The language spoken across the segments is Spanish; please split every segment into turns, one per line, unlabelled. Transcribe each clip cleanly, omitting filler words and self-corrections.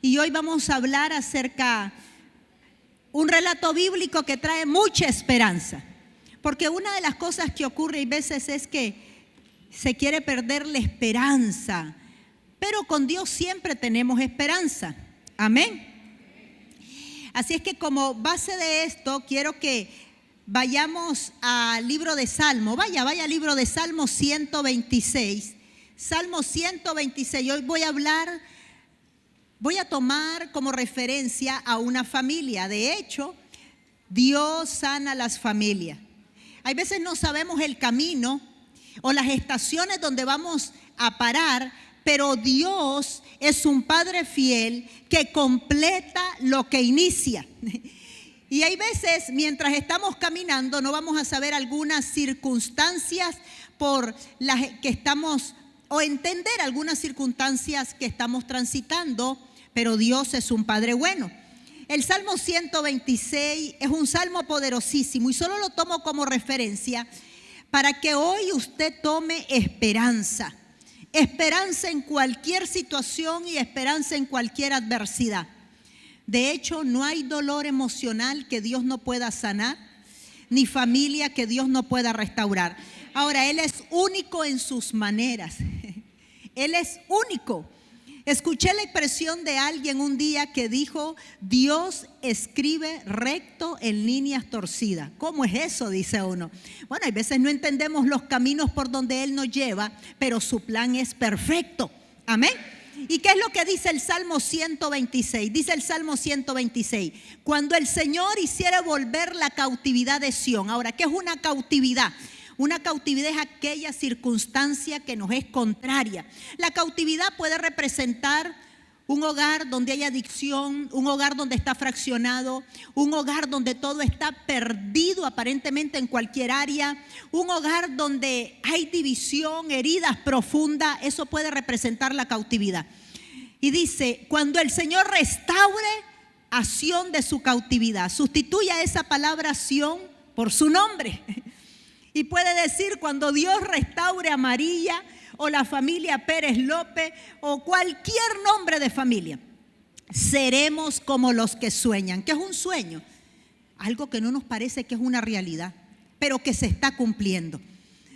y hoy vamos a hablar acerca de un relato bíblico que trae mucha esperanza. Porque una de las cosas que ocurre a veces es que se quiere perder la esperanza, pero con Dios siempre tenemos esperanza. Amén. Así es que como base de esto quiero que vayamos al libro de Salmo. Vaya al libro de Salmo 126. Salmo 126. Hoy voy a tomar como referencia a una familia. De hecho, Dios sana las familias. Hay veces no sabemos el camino o las estaciones donde vamos a parar, pero Dios es un Padre fiel que completa lo que inicia. Y hay veces, mientras estamos caminando, no vamos a saber algunas circunstancias por las que estamos, o entender algunas circunstancias que estamos transitando, pero Dios es un Padre bueno. El Salmo 126 es un salmo poderosísimo y solo lo tomo como referencia para que hoy usted tome esperanza. Esperanza en cualquier situación y esperanza en cualquier adversidad. De hecho, no hay dolor emocional que Dios no pueda sanar, ni familia que Dios no pueda restaurar. Ahora, Él es único en sus maneras. Él es único. Escuché la expresión de alguien un día que dijo: Dios escribe recto en líneas torcidas. ¿Cómo es eso?, dice uno. Bueno, hay veces no entendemos los caminos por donde Él nos lleva, pero su plan es perfecto. Amén. ¿Y qué es lo que dice el Salmo 126? Dice el Salmo 126: cuando el Señor hiciera volver la cautividad de Sión. Ahora, ¿qué es una cautividad? Una cautividad es aquella circunstancia que nos es contraria. La cautividad puede representar un hogar donde hay adicción, un hogar donde está fraccionado, un hogar donde todo está perdido aparentemente en cualquier área, un hogar donde hay división, heridas profundas. Eso puede representar la cautividad. Y dice: cuando el Señor restaure a Sión de su cautividad. Sustituya esa palabra Sión por su nombre. Y puede decir: cuando Dios restaure a María o la familia Pérez López o cualquier nombre de familia, seremos como los que sueñan. ¿Qué es un sueño? Algo que no nos parece que es una realidad, pero que se está cumpliendo.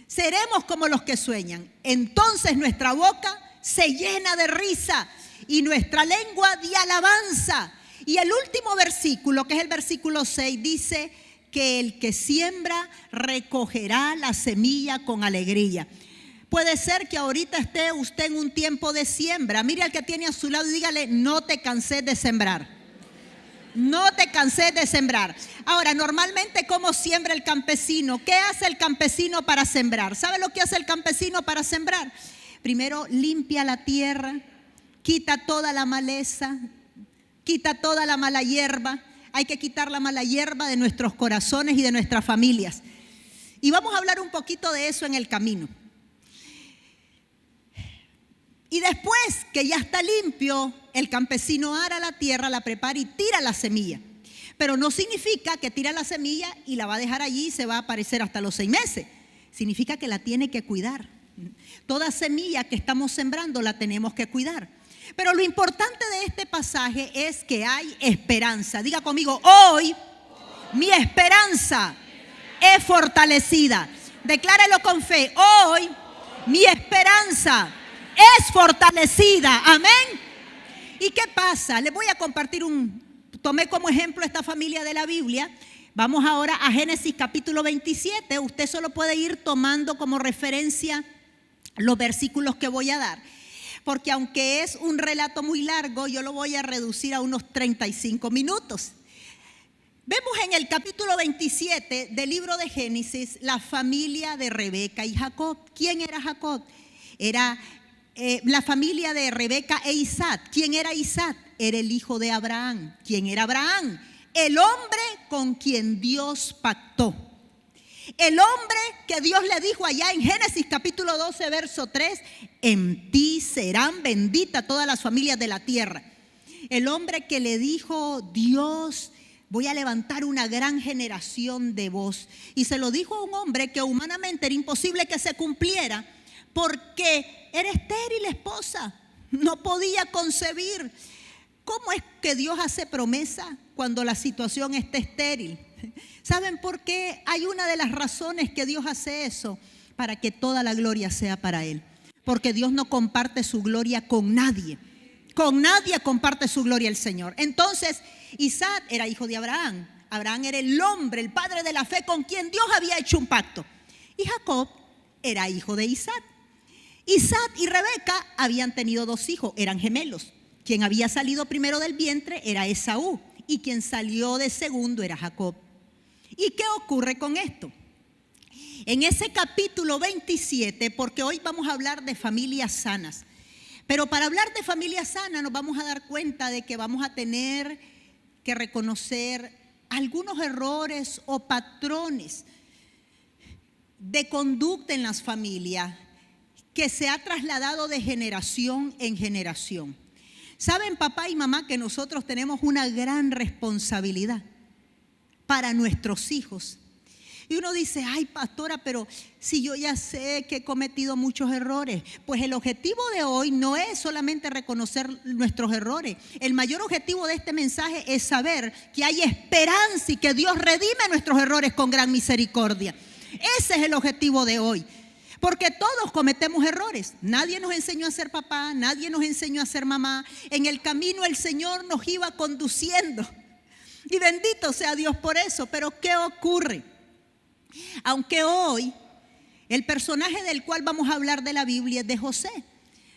Seremos como los que sueñan. Entonces nuestra boca se llena de risa y nuestra lengua de alabanza. Y el último versículo, que es el versículo 6, dice que el que siembra recogerá la semilla con alegría. Puede ser que ahorita esté usted en un tiempo de siembra. Mire al que tiene a su lado y dígale: no te canses de sembrar. No te canses de sembrar. Ahora, normalmente, ¿cómo siembra el campesino? ¿Qué hace el campesino para sembrar? ¿Sabe lo que hace el campesino para sembrar? Primero limpia la tierra, quita toda la maleza, quita toda la mala hierba. Hay que quitar la mala hierba de nuestros corazones y de nuestras familias. Y vamos a hablar un poquito de eso en el camino. Y después que ya está limpio, el campesino ara la tierra, la prepara y tira la semilla. Pero no significa que tira la semilla y la va a dejar allí y se va a aparecer hasta los 6 meses. Significa que la tiene que cuidar. Toda semilla que estamos sembrando la tenemos que cuidar. Pero lo importante de este pasaje es que hay esperanza. Diga conmigo: hoy mi esperanza es fortalecida. Declárelo con fe: hoy mi esperanza es fortalecida. Amén. ¿Y qué pasa? Les voy a compartir tomé como ejemplo esta familia de la Biblia. Vamos ahora a Génesis capítulo 27. Usted solo puede ir tomando como referencia los versículos que voy a dar, porque aunque es un relato muy largo, yo lo voy a reducir a unos 35 minutos. Vemos en el capítulo 27 del libro de Génesis la familia de Rebeca y Jacob. ¿Quién era Jacob? Era la familia de Rebeca e Isaac. ¿Quién era Isaac? Era el hijo de Abraham. ¿Quién era Abraham? El hombre con quien Dios pactó. El hombre que Dios le dijo allá en Génesis capítulo 12 verso 3: en ti serán benditas todas las familias de la tierra. El hombre que le dijo: Dios, voy a levantar una gran generación de vos. Y se lo dijo a un hombre que humanamente era imposible que se cumpliera, porque era estéril la esposa, no podía concebir. ¿Cómo es que Dios hace promesa cuando la situación está estéril? ¿Saben por qué? Hay una de las razones que Dios hace eso, para que toda la gloria sea para Él. Porque Dios no comparte su gloria con nadie. Con nadie comparte su gloria el Señor. Entonces, Isaac era hijo de Abraham. Abraham era el hombre, el padre de la fe con quien Dios había hecho un pacto. Y Jacob era hijo de Isaac. Isaac y Rebeca habían tenido 2 hijos, eran gemelos. Quien había salido primero del vientre era Esaú y quien salió de segundo era Jacob. ¿Y qué ocurre con esto? En ese capítulo 27, porque hoy vamos a hablar de familias sanas, pero para hablar de familias sanas nos vamos a dar cuenta de que vamos a tener que reconocer algunos errores o patrones de conducta en las familias que se ha trasladado de generación en generación. Saben, papá y mamá, que nosotros tenemos una gran responsabilidad para nuestros hijos. Y uno dice, ay, pastora, pero si yo ya sé que he cometido muchos errores. Pues el objetivo de hoy no es solamente reconocer nuestros errores. El mayor objetivo de este mensaje es saber que hay esperanza y que Dios redime nuestros errores con gran misericordia. Ese es el objetivo de hoy. Porque todos cometemos errores. Nadie nos enseñó a ser papá, nadie nos enseñó a ser mamá. En el camino el Señor nos iba conduciendo. Y bendito sea Dios por eso. Pero ¿qué ocurre? Aunque hoy el personaje del cual vamos a hablar de la Biblia es de José,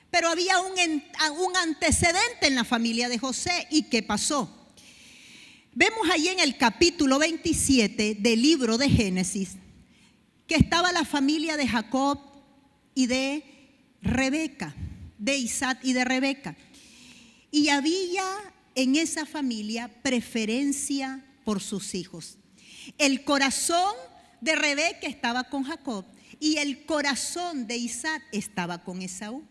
pero había un antecedente en la familia de José. ¿Y qué pasó? Vemos ahí en el capítulo 27 del libro de Génesis que estaba la familia de Jacob y de Rebeca, de Isaac y de Rebeca. Y había en esa familia preferencia por sus hijos. El corazón de Rebeca estaba con Jacob y el corazón de Isaac estaba con Esaú.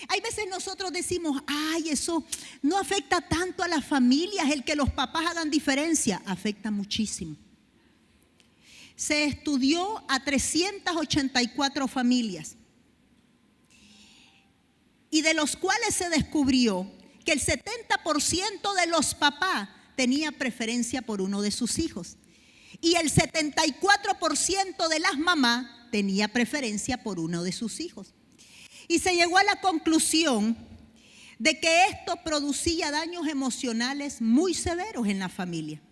Hay veces nosotros decimos, ay, eso no afecta tanto a las familias, el que los papás hagan diferencia, afecta muchísimo. Se estudió a 384 familias y de los cuales se descubrió que el 70% de los papás tenía preferencia por uno de sus hijos. Y el 74% de las mamás tenía preferencia por uno de sus hijos. Y se llegó a la conclusión de que esto producía daños emocionales muy severos en la familia.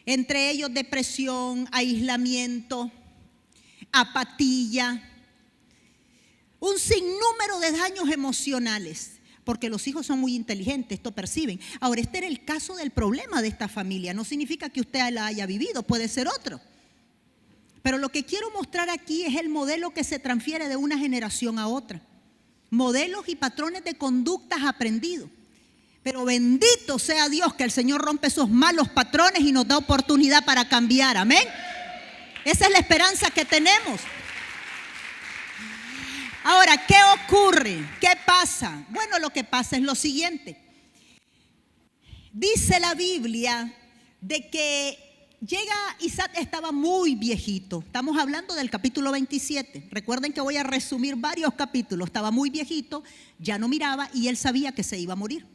Entre ellos depresión, aislamiento, apatía, un sinnúmero de daños emocionales. Porque los hijos son muy inteligentes, esto perciben. Ahora, este era el caso del problema de esta familia. No significa que usted la haya vivido, puede ser otro. Pero lo que quiero mostrar aquí es el modelo que se transfiere de una generación a otra. Modelos y patrones de conductas aprendidos. Pero bendito sea Dios que el Señor rompe esos malos patrones y nos da oportunidad para cambiar. Amén. Esa es la esperanza que tenemos. Ahora, ¿qué ocurre? ¿Qué pasa? Bueno, lo que pasa es lo siguiente. Dice la Biblia de que Isaac estaba muy viejito. Estamos hablando del capítulo 27. Recuerden que voy a resumir varios capítulos. Estaba muy viejito, ya no miraba y él sabía que se iba a morir.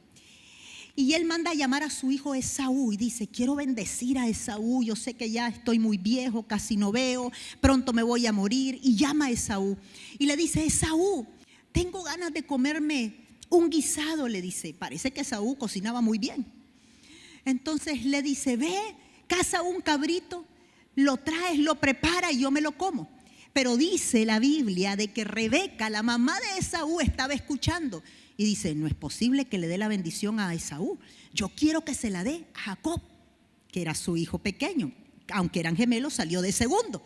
Y él manda a llamar a su hijo Esaú y dice, quiero bendecir a Esaú, yo sé que ya estoy muy viejo, casi no veo, pronto me voy a morir. Y llama a Esaú y le dice, Esaú, tengo ganas de comerme un guisado, le dice. Parece que Esaú cocinaba muy bien. Entonces le dice, ve, caza un cabrito, lo traes, lo prepara y yo me lo como. Pero dice la Biblia de que Rebeca, la mamá de Esaú, estaba escuchando. Y dice, no es posible que le dé la bendición a Esaú. Yo quiero que se la dé a Jacob, que era su hijo pequeño. Aunque eran gemelos, salió de segundo.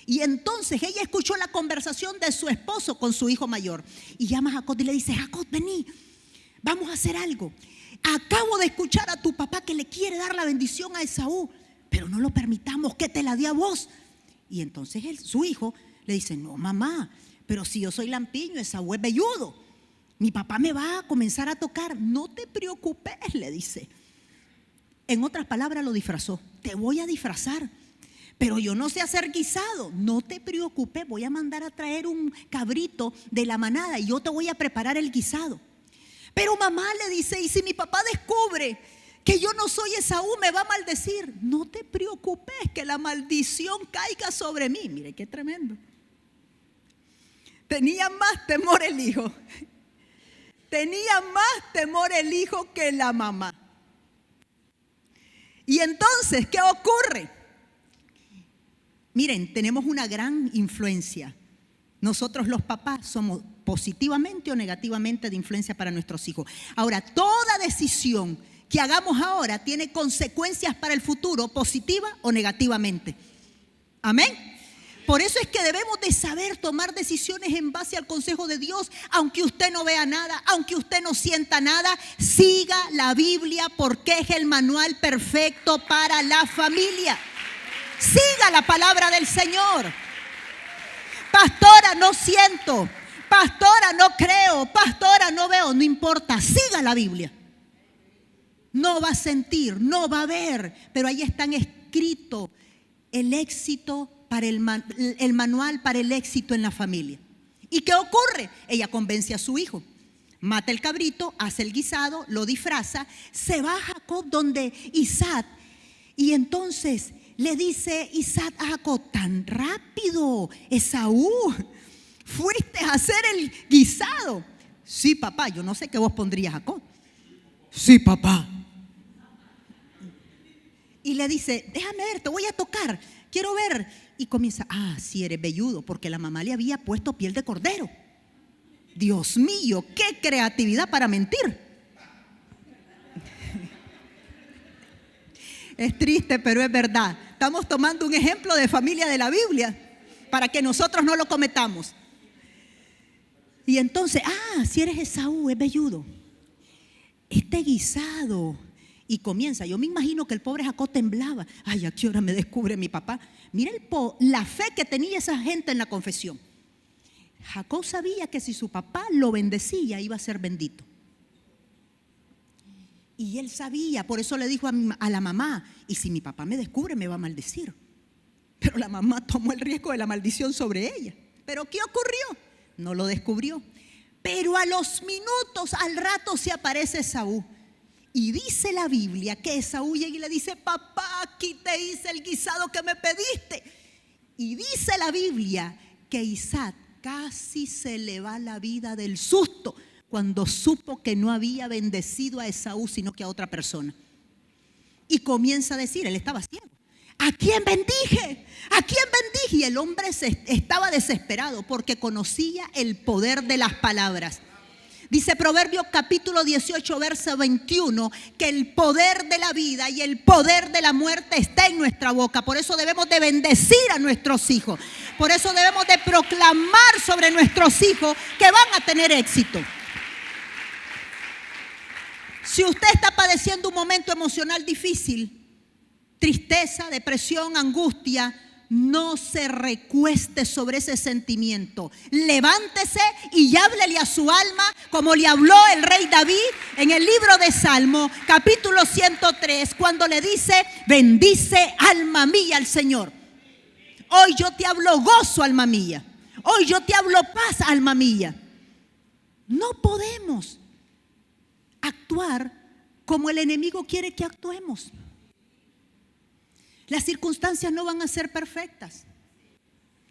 Y entonces ella escuchó la conversación de su esposo con su hijo mayor. Y llama a Jacob y le dice, Jacob, vení, vamos a hacer algo. Acabo de escuchar a tu papá que le quiere dar la bendición a Esaú, pero no lo permitamos, que te la dé a vos. Y entonces su hijo le dice, no, mamá, pero si yo soy lampiño, Esaú es velludo. Mi papá me va a comenzar a tocar. No te preocupes, le dice. En otras palabras lo disfrazó. Te voy a disfrazar, pero yo no sé hacer guisado. No te preocupes, voy a mandar a traer un cabrito de la manada y yo te voy a preparar el guisado. Pero mamá le dice, y si mi papá descubre que yo no soy Esaú, me va a maldecir. No te preocupes, que la maldición caiga sobre mí. Mire qué tremendo. Tenía más temor el hijo. Tenía más temor el hijo que la mamá. Y entonces, ¿qué ocurre? Miren, tenemos una gran influencia. Nosotros los papás somos positivamente o negativamente de influencia para nuestros hijos. Ahora, toda decisión que hagamos ahora tiene consecuencias para el futuro, positiva o negativamente. Amén. Por eso es que debemos de saber tomar decisiones en base al consejo de Dios. Aunque usted no vea nada, aunque usted no sienta nada, siga la Biblia porque es el manual perfecto para la familia. Siga la palabra del Señor. Pastora, no siento. Pastora, no creo. Pastora, no veo. No importa, siga la Biblia. No va a sentir, no va a ver, pero ahí están escrito el éxito para el manual para el éxito en la familia. ¿Y qué ocurre? Ella convence a su hijo, mata el cabrito, hace el guisado, lo disfraza, se va a Jacob donde Isaac, y entonces le dice Isaac a Jacob: tan rápido, Esaú, fuiste a hacer el guisado. Sí, papá, yo no sé qué vos pondrías, Jacob. Sí, papá. Y le dice: déjame ver, te voy a tocar, quiero ver. Y comienza: sí, eres velludo, porque la mamá le había puesto piel de cordero. Dios mío, qué creatividad para mentir. Es triste, pero es verdad. Estamos tomando un ejemplo de familia de la Biblia para que nosotros no lo cometamos. Y entonces, si eres Esaú, es velludo, este guisado. Y comienza, yo me imagino que el pobre Jacob temblaba. ¿A qué hora me descubre mi papá? Mira la fe que tenía esa gente en la confesión. Jacob sabía que si su papá lo bendecía, iba a ser bendito. Y él sabía, por eso le dijo a la mamá: y si mi papá me descubre, me va a maldecir. Pero la mamá tomó el riesgo de la maldición sobre ella. ¿Pero qué ocurrió? No lo descubrió. Pero a los minutos, al rato, se aparece Esaú. Y dice la Biblia que Esaú llega y le dice: papá, aquí te hice el guisado que me pediste. Y dice la Biblia que Isaac casi se le va la vida del susto cuando supo que no había bendecido a Esaú sino que a otra persona. Y comienza a decir, él estaba ciego: ¿a quién bendije? ¿A quién bendije? Y el hombre estaba desesperado porque conocía el poder de las palabras. Dice Proverbios capítulo 18, verso 21, que el poder de la vida y el poder de la muerte está en nuestra boca. Por eso debemos de bendecir a nuestros hijos. Por eso debemos de proclamar sobre nuestros hijos que van a tener éxito. Si usted está padeciendo un momento emocional difícil, tristeza, depresión, angustia, no se recueste sobre ese sentimiento. Levántese y háblele a su alma como le habló el rey David en el libro de Salmo, capítulo 103, cuando le dice: bendice alma mía al Señor. Hoy yo te hablo gozo, alma mía. Hoy yo te hablo paz, alma mía. No podemos actuar como el enemigo quiere que actuemos. Las circunstancias no van a ser perfectas,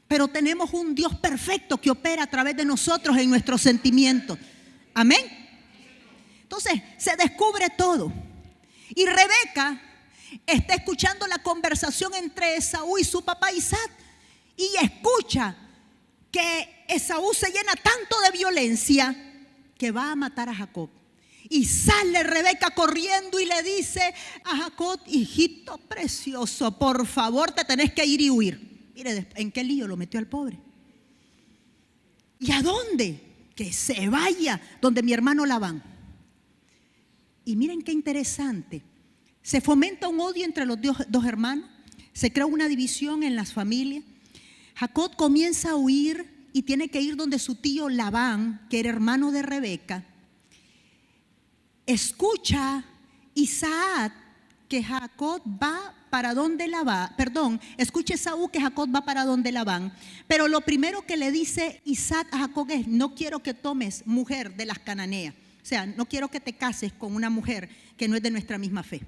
pero tenemos un Dios perfecto que opera a través de nosotros en nuestros sentimientos. Amén. Entonces se descubre todo. Y Rebeca está escuchando la conversación entre Esaú y su papá Isaac, y escucha que Esaú se llena tanto de violencia que va a matar a Jacob. Y sale Rebeca corriendo y le dice a Jacob: hijito precioso, por favor te tenés que ir y huir. Mire en qué lío lo metió al pobre. ¿Y a dónde? Que se vaya donde mi hermano Labán. Y miren qué interesante. Se fomenta un odio entre los dos hermanos. Se crea una división en las familias. Jacob comienza a huir y tiene que ir donde su tío Labán, que era hermano de Rebeca. Escucha Isaac que Jacob va para donde escucha Esaú que Jacob va para donde Labán. Pero lo primero que le dice Isaac a Jacob es: no quiero que tomes mujer de las cananeas. O sea, no quiero que te cases con una mujer que no es de nuestra misma fe.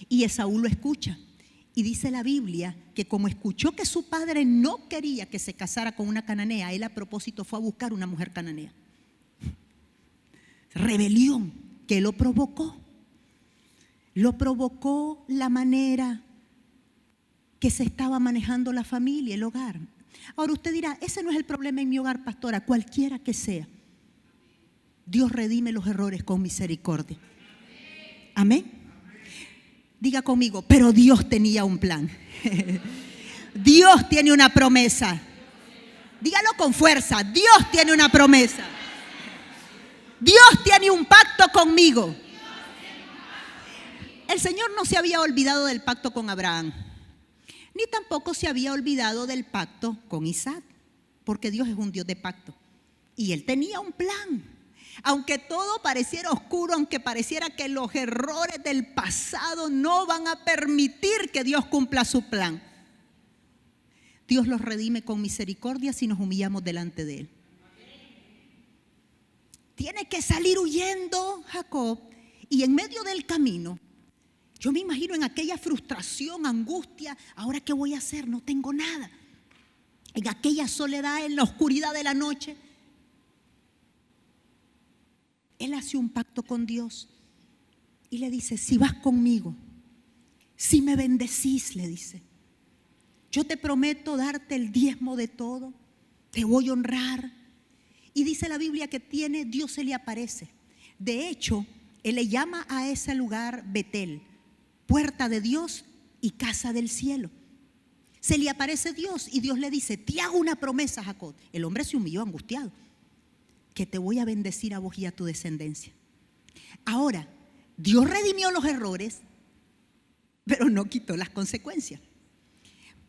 Y Esaú lo escucha. Y dice la Biblia que como escuchó que su padre no quería que se casara con una cananea, él a propósito fue a buscar una mujer cananea. Rebelión que lo provocó. Lo provocó la manera que se estaba manejando la familia, el hogar. Ahora usted dirá, ese no es el problema en mi hogar, pastora, cualquiera que sea. Dios redime los errores con misericordia. Amén. Diga conmigo, pero Dios tenía un plan. Dios tiene una promesa. Dígalo con fuerza, Dios tiene una promesa. Dios tiene un pacto conmigo. El Señor no se había olvidado del pacto con Abraham, ni tampoco se había olvidado del pacto con Isaac, porque Dios es un Dios de pacto. Y Él tenía un plan. Aunque todo pareciera oscuro, aunque pareciera que los errores del pasado no van a permitir que Dios cumpla su plan, Dios los redime con misericordia si nos humillamos delante de Él. Tiene que salir huyendo Jacob, y en medio del camino, yo me imagino en aquella frustración, angustia, ¿ahora qué voy a hacer? No tengo nada. En aquella soledad, en la oscuridad de la noche, él hace un pacto con Dios y le dice, si vas conmigo, si me bendecís, le dice, yo te prometo darte el diezmo de todo, te voy a honrar. Y dice la Biblia que Dios se le aparece. De hecho, él le llama a ese lugar Betel, puerta de Dios y casa del cielo. Se le aparece Dios y Dios le dice, te hago una promesa, Jacob. El hombre se humilló angustiado, que te voy a bendecir a vos y a tu descendencia. Ahora, Dios redimió los errores, pero no quitó las consecuencias.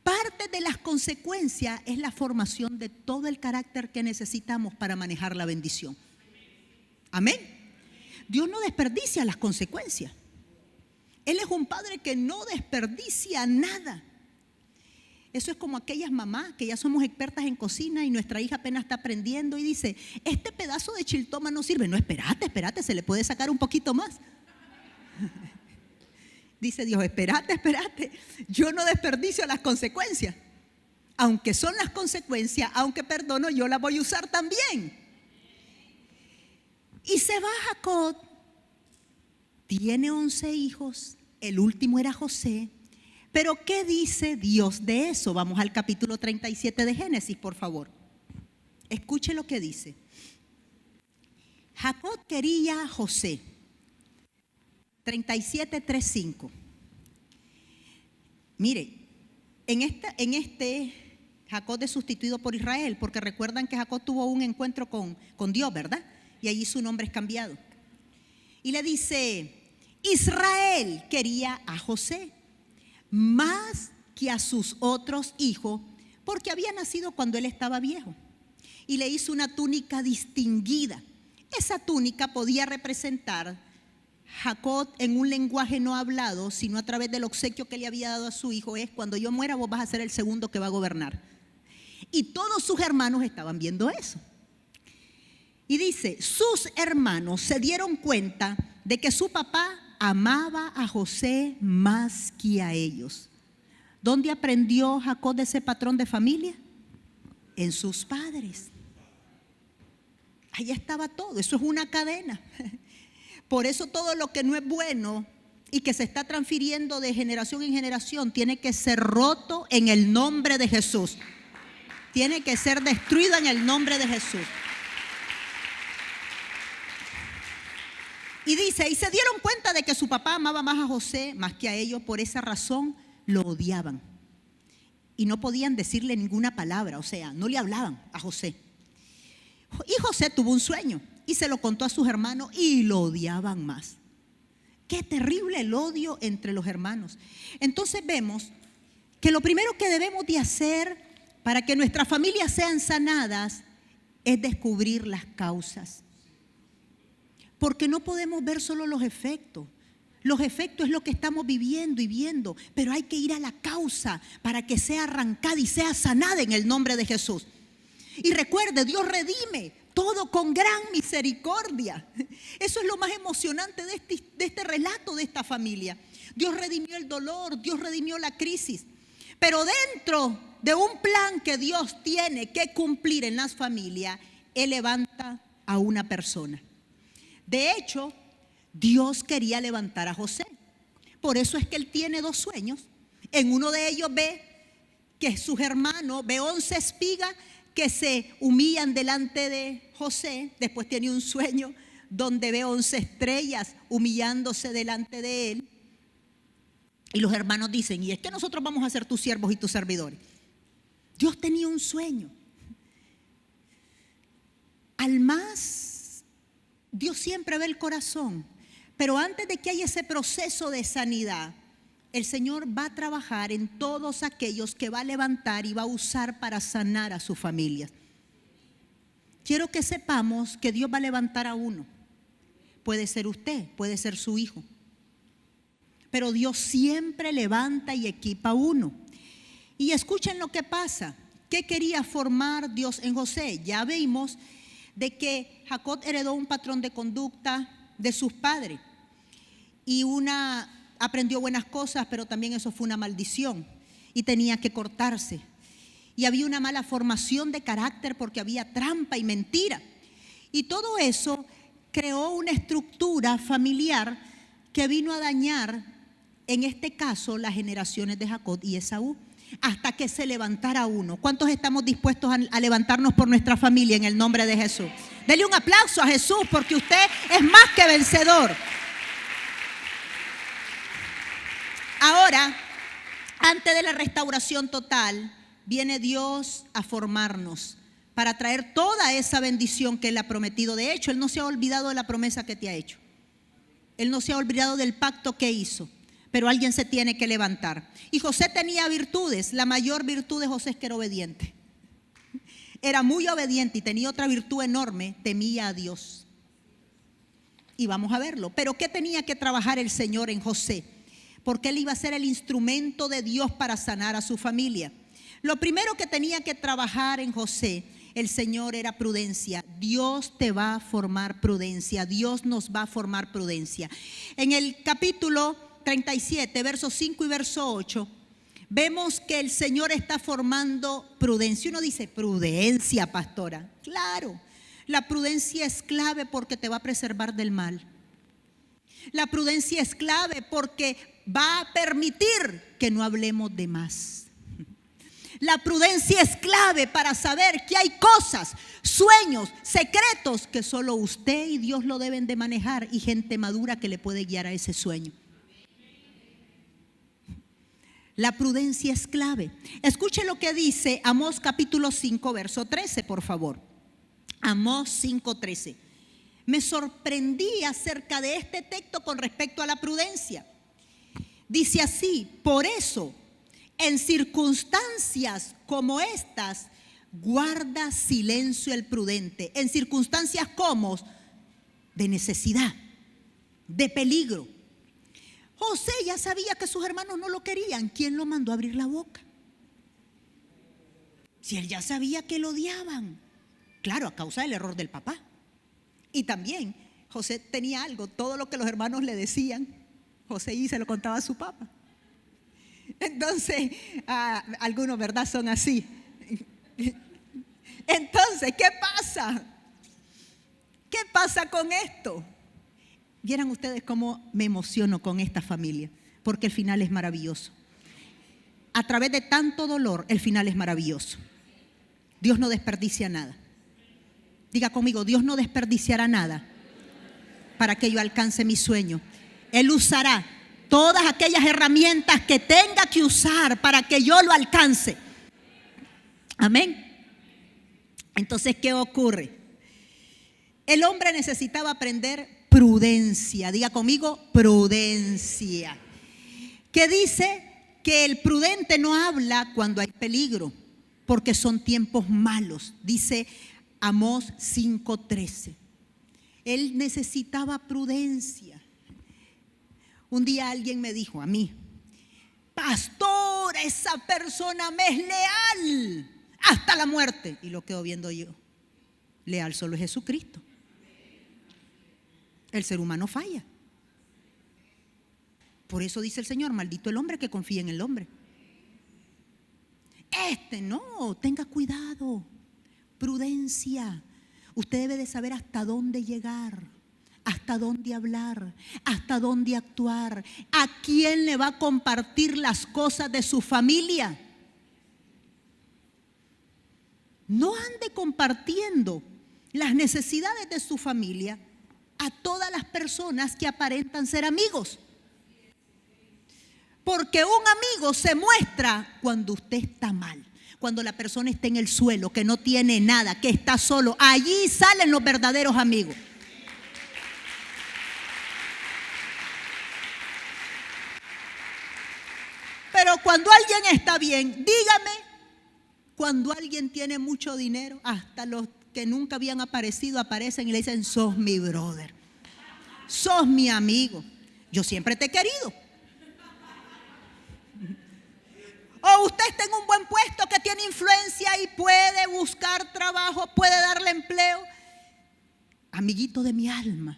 Parte de las consecuencias es la formación de todo el carácter que necesitamos para manejar la bendición. Amén. Dios no desperdicia las consecuencias. Él es un padre que no desperdicia nada. Eso es como aquellas mamás que ya somos expertas en cocina y nuestra hija apenas está aprendiendo y dice, este pedazo de chiltoma no sirve. No, espérate, se le puede sacar un poquito más. Dice Dios, espérate, yo no desperdicio las consecuencias. Aunque son las consecuencias, aunque perdono, yo las voy a usar también. Y se va Jacob, tiene 11 hijos, el último era José. Pero ¿qué dice Dios de eso? Vamos al capítulo 37 de Génesis, por favor. Escuche lo que dice. Jacob quería a José. 37:3-5. Mire, en este Jacob es sustituido por Israel, porque recuerdan que Jacob tuvo un encuentro con Dios, ¿verdad? Y allí su nombre es cambiado. Y le dice, Israel quería a José más que a sus otros hijos, porque había nacido cuando él estaba viejo. Y le hizo una túnica distinguida. Esa túnica podía representar Jacob en un lenguaje no hablado, sino a través del obsequio que le había dado a su hijo, es cuando yo muera vos vas a ser el segundo que va a gobernar. Y todos sus hermanos estaban viendo eso. Y dice, sus hermanos se dieron cuenta de que su papá amaba a José más que a ellos. ¿Dónde aprendió Jacob de ese patrón de familia? En sus padres. Ahí estaba todo, eso es una cadena. Por eso todo lo que no es bueno y que se está transfiriendo de generación en generación tiene que ser roto en el nombre de Jesús. Tiene que ser destruido en el nombre de Jesús. Y dice, y se dieron cuenta de que su papá amaba más a José más que a ellos, por esa razón lo odiaban. Y no podían decirle ninguna palabra, o sea, no le hablaban a José. Y José tuvo un sueño y se lo contó a sus hermanos y lo odiaban más. Qué terrible el odio entre los hermanos. Entonces vemos que lo primero que debemos de hacer para que nuestras familias sean sanadas es descubrir las causas. Porque no podemos ver solo los efectos. Los efectos es lo que estamos viviendo y viendo, pero hay que ir a la causa para que sea arrancada y sea sanada en el nombre de Jesús. Y recuerde, Dios redime todo con gran misericordia. Eso es lo más emocionante de este relato de esta familia. Dios redimió el dolor, Dios redimió la crisis. Pero dentro de un plan que Dios tiene que cumplir en las familias, Él levanta a una persona. De hecho, Dios quería levantar a José. Por eso es que él tiene 2 sueños. En uno de ellos ve que sus hermanos, ve 11 espigas que se humillan delante de José. Después tiene un sueño donde ve 11 estrellas humillándose delante de él. Y los hermanos dicen, y es que nosotros vamos a ser tus siervos y tus servidores. Dios tenía un sueño. Dios siempre ve el corazón. Pero antes de que haya ese proceso de sanidad, el Señor va a trabajar en todos aquellos que va a levantar y va a usar para sanar a su familia. Quiero que sepamos que Dios va a levantar a uno. Puede ser usted, puede ser su hijo. Pero Dios siempre levanta y equipa a uno. Y escuchen lo que pasa. ¿Qué quería formar Dios en José? Ya vimos de que Jacob heredó un patrón de conducta de sus padres. Y aprendió buenas cosas, pero también eso fue una maldición. Y tenía que cortarse. Y había una mala formación de carácter porque había trampa y mentira. Y todo eso creó una estructura familiar que vino a dañar, en este caso, las generaciones de Jacob y Esaú, hasta que se levantara uno. ¿Cuántos estamos dispuestos a levantarnos por nuestra familia en el nombre de Jesús? Dele un aplauso a Jesús porque usted es más que vencedor. Ahora, antes de la restauración total, viene Dios a formarnos para traer toda esa bendición que Él ha prometido. De hecho, Él no se ha olvidado de la promesa que te ha hecho. Él no se ha olvidado del pacto que hizo. Pero alguien se tiene que levantar. Y José tenía virtudes. La mayor virtud de José es que era obediente. Era muy obediente y tenía otra virtud enorme: temía a Dios. Y vamos a verlo. Pero ¿qué tenía que trabajar el Señor en José? Porque él iba a ser el instrumento de Dios para sanar a su familia. Lo primero que tenía que trabajar en José, el Señor, era prudencia. Dios te va a formar prudencia. Dios nos va a formar prudencia. En el capítulo 37, versos 5 y verso 8, vemos que el Señor está formando prudencia. Uno dice, prudencia, pastora. Claro, la prudencia es clave porque te va a preservar del mal. La prudencia es clave porque va a permitir que no hablemos de más. La prudencia es clave para saber que hay cosas, sueños, secretos que solo usted y Dios lo deben de manejar, y gente madura que le puede guiar a ese sueño. La prudencia es clave. Escuche lo que dice Amós capítulo 5, verso 13, por favor. Amós 5, 13. Me sorprendí acerca de este texto con respecto a la prudencia. Dice así: por eso, en circunstancias como estas, guarda silencio el prudente. En circunstancias como de necesidad, de peligro. José ya sabía que sus hermanos no lo querían. ¿Quién lo mandó a abrir la boca? Si él ya sabía que lo odiaban. Claro, a causa del error del papá. Y también José tenía algo: todo lo que los hermanos le decían, José y se lo contaba a su papá. Entonces, algunos, ¿verdad?, son así. Entonces, ¿qué pasa? ¿Qué pasa con esto? Vieran ustedes cómo me emociono con esta familia, porque el final es maravilloso. A través de tanto dolor, el final es maravilloso. Dios no desperdicia nada. Diga conmigo: Dios no desperdiciará nada para que yo alcance mi sueño. Él usará todas aquellas herramientas que tenga que usar para que yo lo alcance. Amén. Entonces, ¿qué ocurre? El hombre necesitaba aprender prudencia. Diga conmigo: prudencia. Que dice que el prudente no habla cuando hay peligro, porque son tiempos malos. Dice Amós 5:13. Él necesitaba prudencia. Un día alguien me dijo a mí: pastor, esa persona me es leal hasta la muerte. Y lo quedo viendo yo. Leal solo es Jesucristo. El ser humano falla. Por eso dice el Señor, maldito el hombre que confía en el hombre. No, tenga cuidado, prudencia. Usted debe de saber hasta dónde llegar, hasta dónde hablar, hasta dónde actuar, a quién le va a compartir las cosas de su familia. No ande compartiendo las necesidades de su familia a todas las personas que aparentan ser amigos. Porque un amigo se muestra cuando usted está mal, cuando la persona está en el suelo, que no tiene nada, que está solo. Allí salen los verdaderos amigos. Pero cuando alguien está bien, dígame, cuando alguien tiene mucho dinero, hasta los que nunca habían aparecido aparecen y le dicen, sos mi brother, sos mi amigo, yo siempre te he querido. O usted está en un buen puesto que tiene influencia y puede buscar trabajo, puede darle empleo. Amiguito de mi alma.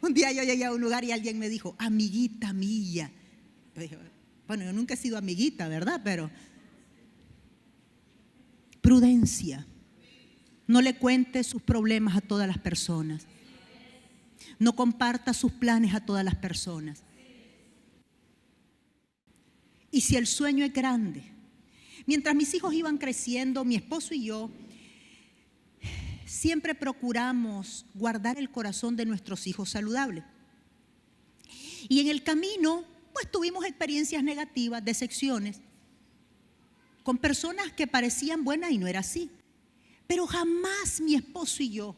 Un día yo llegué a un lugar y alguien me dijo, amiguita mía. Yo dije, bueno, yo nunca he sido amiguita, ¿verdad? Pero prudencia. No le cuente sus problemas a todas las personas. No comparta sus planes a todas las personas. Y si el sueño es grande, mientras mis hijos iban creciendo, mi esposo y yo siempre procuramos guardar el corazón de nuestros hijos saludable. Y en el camino, pues tuvimos experiencias negativas, decepciones, con personas que parecían buenas y no era así. Pero jamás mi esposo y yo,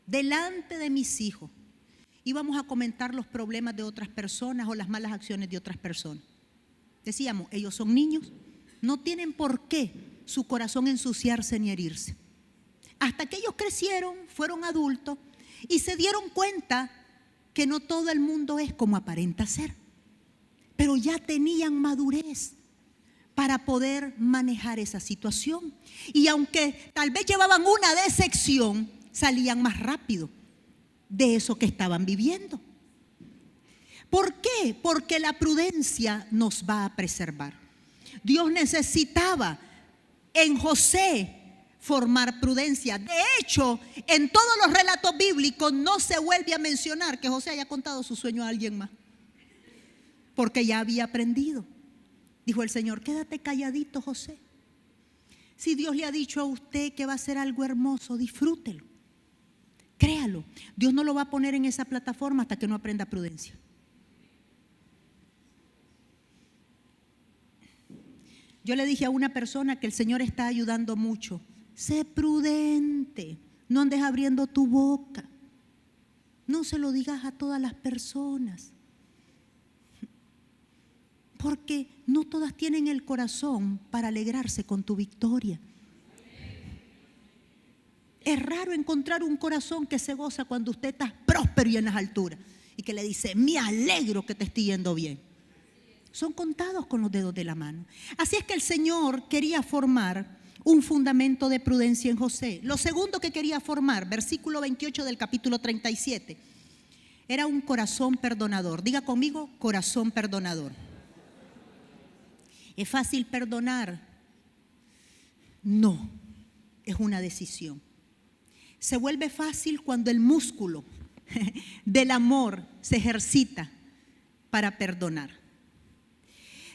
delante de mis hijos, íbamos a comentar los problemas de otras personas o las malas acciones de otras personas. Decíamos, ellos son niños, no tienen por qué su corazón ensuciarse ni herirse. Hasta que ellos crecieron, fueron adultos y se dieron cuenta que no todo el mundo es como aparenta ser. Pero ya tenían madurez para poder manejar esa situación. Y aunque tal vez llevaban una decepción, salían más rápido de eso que estaban viviendo. ¿Por qué? Porque la prudencia nos va a preservar. Dios necesitaba en José formar prudencia. De hecho, en todos los relatos bíblicos no se vuelve a mencionar que José haya contado su sueño a alguien más, porque ya había aprendido. Dijo el Señor, quédate calladito, José. Si Dios le ha dicho a usted que va a hacer algo hermoso, disfrútelo. Créalo. Dios no lo va a poner en esa plataforma hasta que no aprenda prudencia. Yo le dije a una persona que el Señor está ayudando mucho. Sé prudente, no andes abriendo tu boca. No se lo digas a todas las personas. Porque no todas tienen el corazón para alegrarse con tu victoria. Es raro encontrar un corazón que se goza cuando usted está próspero y en las alturas y que le dice, me alegro que te esté yendo bien. Son contados con los dedos de la mano. Así es que el Señor quería formar un fundamento de prudencia en José. Lo segundo que quería formar, versículo 28 del capítulo 37, era un corazón perdonador. Diga conmigo, corazón perdonador. ¿Es fácil perdonar? No, es una decisión. Se vuelve fácil cuando el músculo del amor se ejercita para perdonar.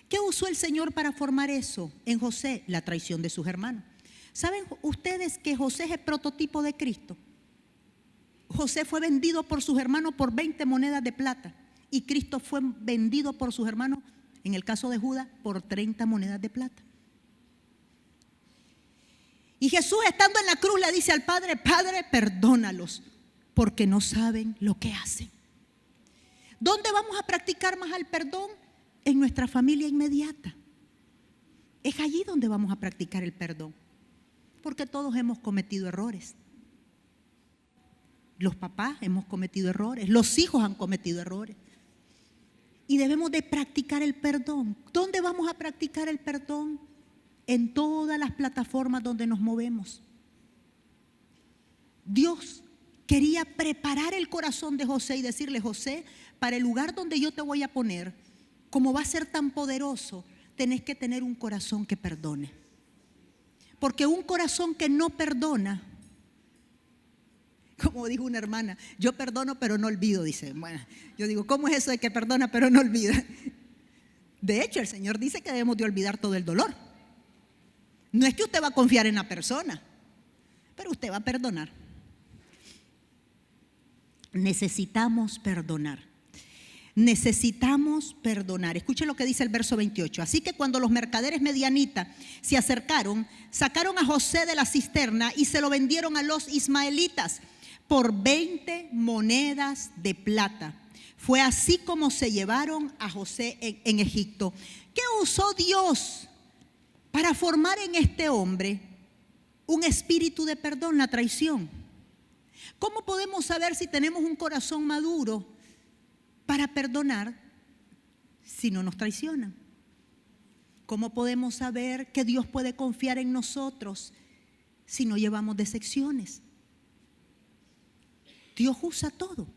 ¿Qué usó el Señor para formar eso en José? La traición de sus hermanos. ¿Saben ustedes que José es el prototipo de Cristo? José fue vendido por sus hermanos por 20 monedas de plata y Cristo fue vendido por sus hermanos, en el caso de Judas, por 30 monedas de plata. Y Jesús, estando en la cruz, le dice al Padre, Padre, perdónalos, porque no saben lo que hacen. ¿Dónde vamos a practicar más el perdón? En nuestra familia inmediata. Es allí donde vamos a practicar el perdón, porque todos hemos cometido errores. Los papás hemos cometido errores, los hijos han cometido errores. Y debemos de practicar el perdón. ¿Dónde vamos a practicar el perdón? En todas las plataformas donde nos movemos. Dios quería preparar el corazón de José y decirle: José, para el lugar donde yo te voy a poner, como va a ser tan poderoso, tenés que tener un corazón que perdone. Porque un corazón que no perdona, como dijo una hermana, yo perdono pero no olvido, dice. Bueno, yo digo, ¿cómo es eso de que perdona pero no olvida? De hecho, el Señor dice que debemos de olvidar todo el dolor. No es que usted va a confiar en la persona, pero usted va a perdonar. Necesitamos perdonar. Necesitamos perdonar. Escuchen lo que dice el verso 28. Así que cuando los mercaderes medianitas se acercaron, sacaron a José de la cisterna y se lo vendieron a los ismaelitas por 20 monedas de plata. Fue así como se llevaron a José en Egipto. ¿Qué usó Dios para formar en este hombre un espíritu de perdón? La traición. ¿Cómo podemos saber si tenemos un corazón maduro para perdonar si no nos traicionan? ¿Cómo podemos saber que Dios puede confiar en nosotros si no llevamos decepciones? Dios usa todo.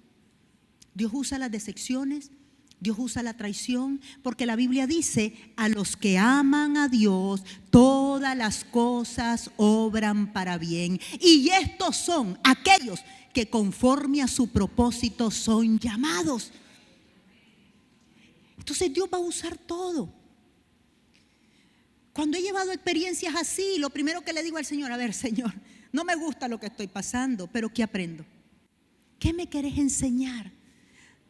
Dios usa las decepciones, Dios usa la traición, porque la Biblia dice: a los que aman a Dios, todas las cosas obran para bien. Y estos son aquellos que conforme a su propósito son llamados. Entonces Dios va a usar todo. Cuando he llevado experiencias así, lo primero que le digo al Señor: a ver, Señor, no me gusta lo que estoy pasando, pero ¿qué aprendo? ¿Qué me querés enseñar?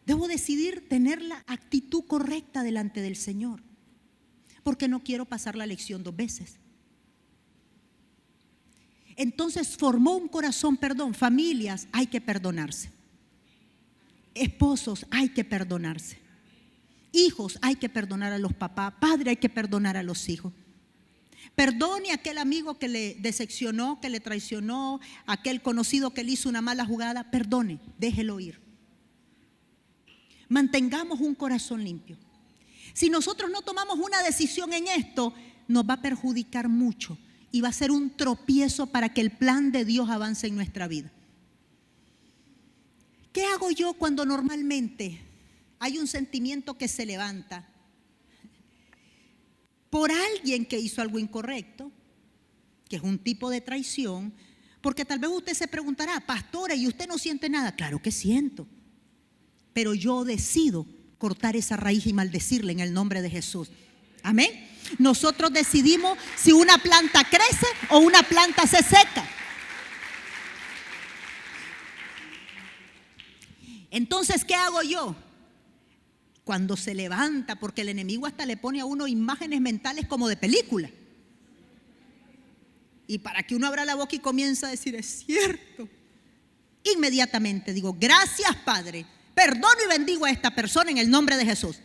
Debo decidir tener la actitud correcta delante del Señor, porque no quiero pasar la lección 2 veces. Entonces formó un corazón, perdón. Familias, hay que perdonarse. Esposos, hay que perdonarse. Hijos, hay que perdonar a los papás. Padre, hay que perdonar a los hijos. Perdone a aquel amigo que le decepcionó, que le traicionó, aquel conocido que le hizo una mala jugada. Perdone, déjelo ir. Mantengamos un corazón limpio. Si nosotros no tomamos una decisión en esto, nos va a perjudicar mucho y va a ser un tropiezo para que el plan de Dios avance en nuestra vida. ¿Qué hago yo cuando normalmente hay un sentimiento que se levanta por alguien que hizo algo incorrecto, que es un tipo de traición? Porque tal vez usted se preguntará: pastora, ¿y usted no siente nada? Claro que siento, pero yo decido cortar esa raíz y maldecirle en el nombre de Jesús. Amén. Nosotros decidimos si una planta crece o una planta se seca. Entonces, ¿qué hago yo? Cuando se levanta, porque el enemigo hasta le pone a uno imágenes mentales como de película. Y para que uno abra la boca y comienza a decir: es cierto. Inmediatamente digo: gracias, Padre. Perdono y bendigo a esta persona en el nombre de Jesús.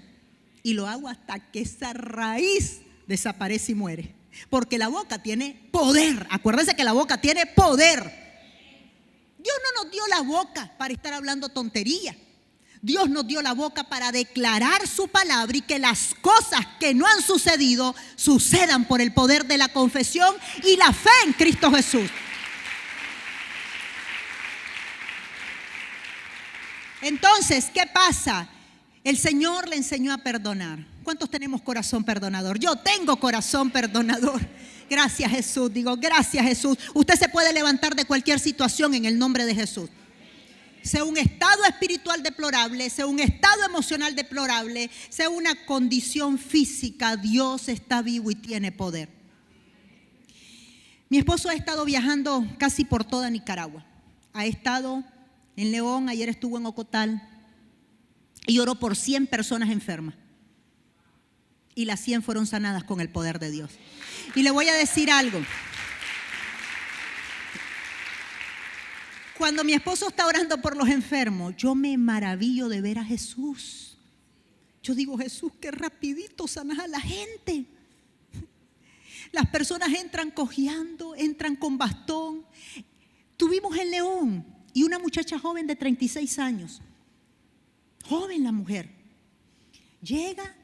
Y lo hago hasta que esa raíz desaparece y muere. Porque la boca tiene poder. Acuérdense que la boca tiene poder. Dios no nos dio la boca para estar hablando tontería. Dios nos dio la boca para declarar su palabra y que las cosas que no han sucedido sucedan por el poder de la confesión y la fe en Cristo Jesús. Entonces, ¿qué pasa? El Señor le enseñó a perdonar. ¿Cuántos tenemos corazón perdonador? Yo tengo corazón perdonador. Gracias, Jesús. Digo, gracias, Jesús. Usted se puede levantar de cualquier situación en el nombre de Jesús. Sea un estado espiritual deplorable, sea un estado emocional deplorable, sea una condición física, Dios está vivo y tiene poder. Mi esposo ha estado viajando casi por toda Nicaragua. Ha estado en León, ayer estuvo en Ocotal y oró por 100 personas enfermas. Y las 100 fueron sanadas con el poder de Dios. Y le voy a decir algo. Cuando mi esposo está orando por los enfermos, yo me maravillo de ver a Jesús. Yo digo: Jesús, qué rapidito sanas a la gente. Las personas entran cojeando, entran con bastón. Tuvimos en León y una muchacha joven de 36 años. Joven la mujer. Llega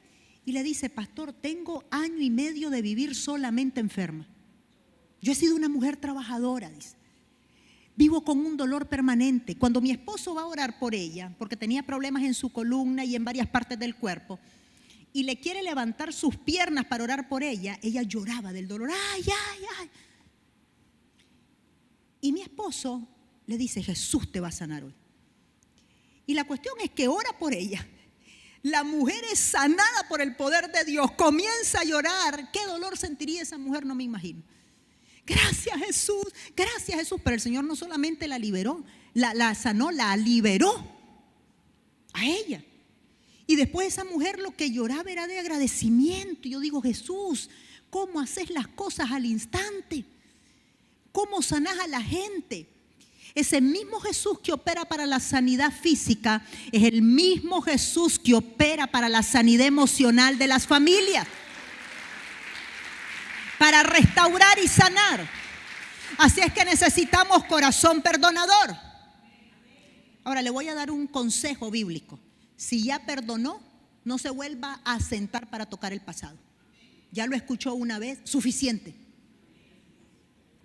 y le dice: pastor, tengo 1 año y medio de vivir solamente enferma. Yo he sido una mujer trabajadora, dice. Vivo con un dolor permanente. Cuando mi esposo va a orar por ella, porque tenía problemas en su columna y en varias partes del cuerpo, y le quiere levantar sus piernas para orar por ella, ella lloraba del dolor. ¡Ay, ay, ay! Y mi esposo le dice, Jesús te va a sanar hoy. Y la cuestión es que ora por ella. La mujer es sanada por el poder de Dios. Comienza a llorar. ¿Qué dolor sentiría esa mujer? No me imagino. Gracias Jesús, gracias Jesús. Pero el Señor no solamente la liberó, la sanó, la liberó a ella. Y después esa mujer lo que lloraba era de agradecimiento. Y yo digo, Jesús, ¿cómo haces las cosas al instante? ¿Cómo sanás a la gente? Ese mismo Jesús que opera para la sanidad física es el mismo Jesús que opera para la sanidad emocional de las familias, para restaurar y sanar. Así es que necesitamos corazón perdonador. Ahora le voy a dar un consejo bíblico. Si ya perdonó, no se vuelva a sentar para tocar el pasado. Ya lo escuchó una vez, suficiente.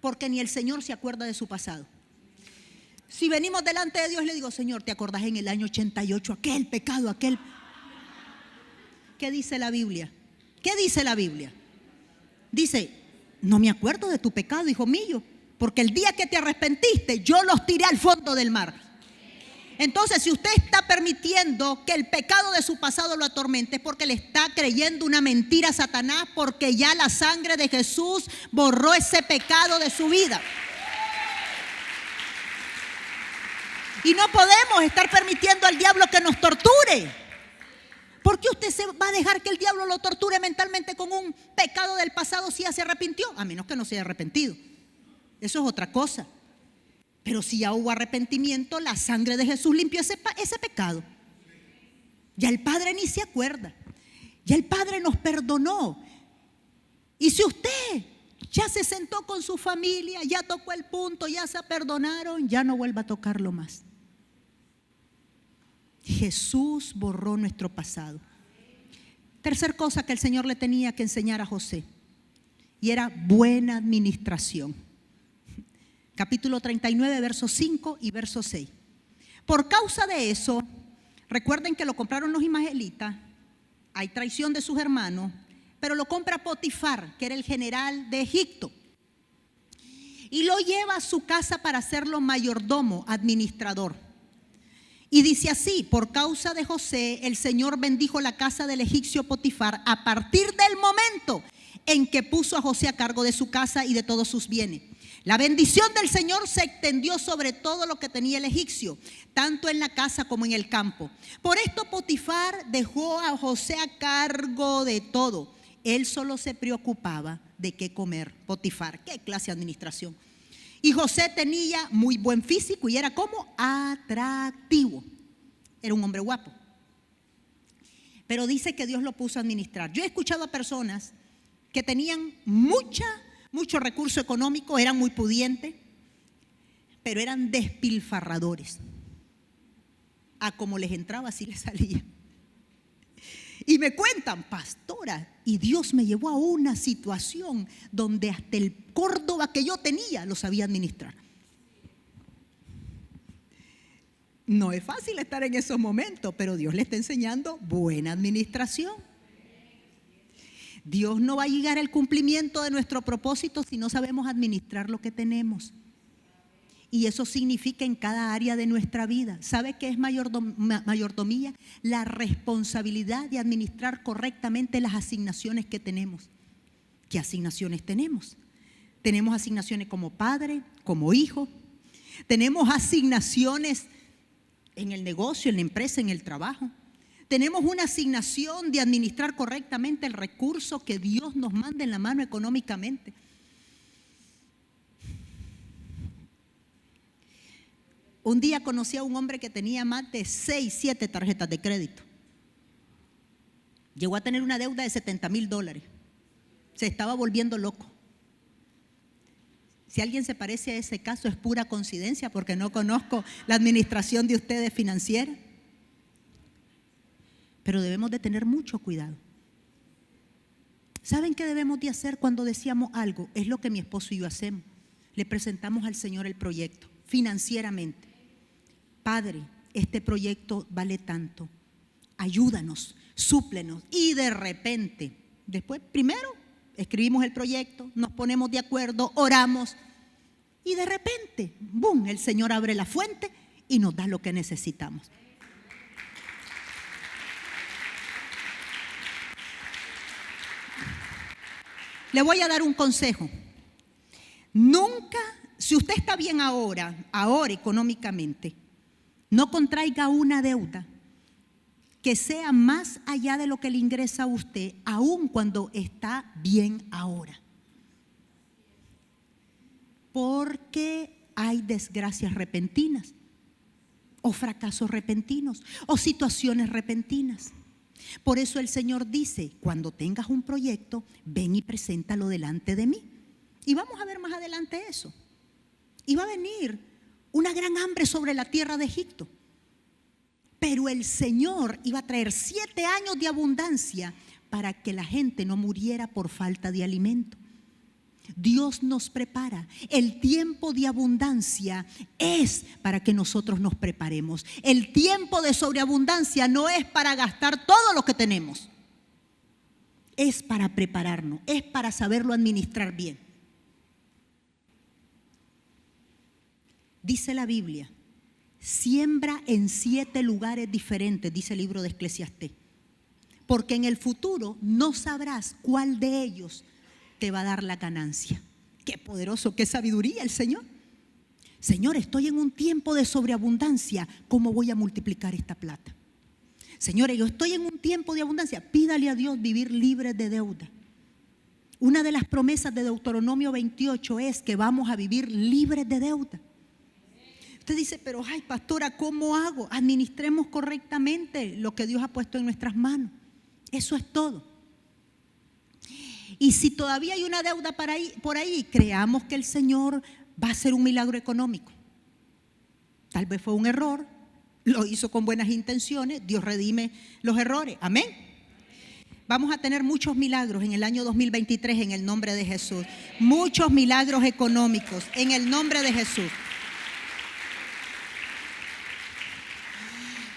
Porque ni el Señor se acuerda de su pasado. Si venimos delante de Dios, le digo, Señor, ¿te acordás en el año 88 aquel pecado, aquel? ¿Qué dice la Biblia? ¿Qué dice la Biblia? Dice, no me acuerdo de tu pecado, hijo mío, porque el día que te arrepentiste, yo los tiré al fondo del mar. Entonces, si usted está permitiendo que el pecado de su pasado lo atormente, es porque le está creyendo una mentira a Satanás, porque ya la sangre de Jesús borró ese pecado de su vida. Y no podemos estar permitiendo al diablo que nos torture. ¿Por qué usted se va a dejar que el diablo lo torture mentalmente con un pecado del pasado si ya se arrepintió? A menos que no se haya arrepentido. Eso es otra cosa. Pero si ya hubo arrepentimiento, la sangre de Jesús limpió ese pecado. Ya el Padre ni se acuerda. Ya el Padre nos perdonó. Y si usted ya se sentó con su familia, ya tocó el punto, ya se perdonaron, ya no vuelva a tocarlo más. Jesús borró nuestro pasado. Tercer cosa que el Señor le tenía que enseñar a José, y era buena administración. Capítulo 39, versos 5 y verso 6. Por causa de eso, recuerden que lo compraron los ismaelitas, hay traición de sus hermanos, pero lo compra Potifar, que era el general de Egipto, y lo lleva a su casa para hacerlo mayordomo, administrador. Y dice así, por causa de José, el Señor bendijo la casa del egipcio Potifar a partir del momento en que puso a José a cargo de su casa y de todos sus bienes. La bendición del Señor se extendió sobre todo lo que tenía el egipcio, tanto en la casa como en el campo. Por esto Potifar dejó a José a cargo de todo. Él solo se preocupaba de qué comer. Potifar, qué clase de administración. Y José tenía muy buen físico y era como atractivo. Era un hombre guapo. Pero dice que Dios lo puso a administrar. Yo he escuchado a personas que tenían mucho recurso económico, eran muy pudientes, pero eran despilfarradores. A como les entraba, así les salía. Y me cuentan, pastora, y Dios me llevó a una situación donde hasta el Córdoba que yo tenía lo sabía administrar. No es fácil estar en esos momentos, pero Dios le está enseñando buena administración. Dios no va a llegar al cumplimiento de nuestro propósito si no sabemos administrar lo que tenemos. Y eso significa en cada área de nuestra vida. ¿Sabe qué es mayordomía? La responsabilidad de administrar correctamente las asignaciones que tenemos. ¿Qué asignaciones tenemos? Tenemos asignaciones como padre, como hijo. Tenemos asignaciones en el negocio, en la empresa, en el trabajo. Tenemos una asignación de administrar correctamente el recurso que Dios nos manda en la mano económicamente. Un día conocí a un hombre que tenía más de 6, 7 tarjetas de crédito. Llegó a tener una deuda de $70,000. Se estaba volviendo loco. Si alguien se parece a ese caso, es pura coincidencia porque no conozco la administración de ustedes financiera. Pero debemos de tener mucho cuidado. ¿Saben qué debemos de hacer cuando deseamos algo? Es lo que mi esposo y yo hacemos. Le presentamos al Señor el proyecto. financieramente. Padre, este proyecto vale tanto, ayúdanos, súplenos. Y de repente, después, primero escribimos el proyecto, nos ponemos de acuerdo, oramos y de repente, ¡boom!, el Señor abre la fuente y nos da lo que necesitamos. Le voy a dar un consejo. Nunca, si usted está bien ahora económicamente, no contraiga una deuda que sea más allá de lo que le ingresa a usted, aun cuando está bien ahora. Porque hay desgracias repentinas, o fracasos repentinos, o situaciones repentinas. Por eso el Señor dice, cuando tengas un proyecto, ven y preséntalo delante de mí. Y vamos a ver más adelante eso. Y va a venir una gran hambre sobre la tierra de Egipto. Pero el Señor iba a traer 7 años de abundancia para que la gente no muriera por falta de alimento. Dios nos prepara. El tiempo de abundancia es para que nosotros nos preparemos. El tiempo de sobreabundancia no es para gastar todo lo que tenemos. Es para prepararnos, es para saberlo administrar bien. Dice la Biblia, siembra en 7 lugares diferentes, dice el libro de Eclesiastés, porque en el futuro no sabrás cuál de ellos te va a dar la ganancia. Qué poderoso, qué sabiduría el Señor. Señor, estoy en un tiempo de sobreabundancia, ¿cómo voy a multiplicar esta plata? Señores, yo estoy en un tiempo de abundancia, pídale a Dios vivir libre de deuda. Una de las promesas de Deuteronomio 28 es que vamos a vivir libres de deuda. Usted dice, pero ay, pastora, ¿cómo hago? Administremos correctamente lo que Dios ha puesto en nuestras manos. Eso es todo. Y si todavía hay una deuda por ahí, creamos que el Señor va a hacer un milagro económico. Tal vez fue un error, lo hizo con buenas intenciones, Dios redime los errores. Amén. Vamos a tener muchos milagros en el año 2023 en el nombre de Jesús. Muchos milagros económicos en el nombre de Jesús.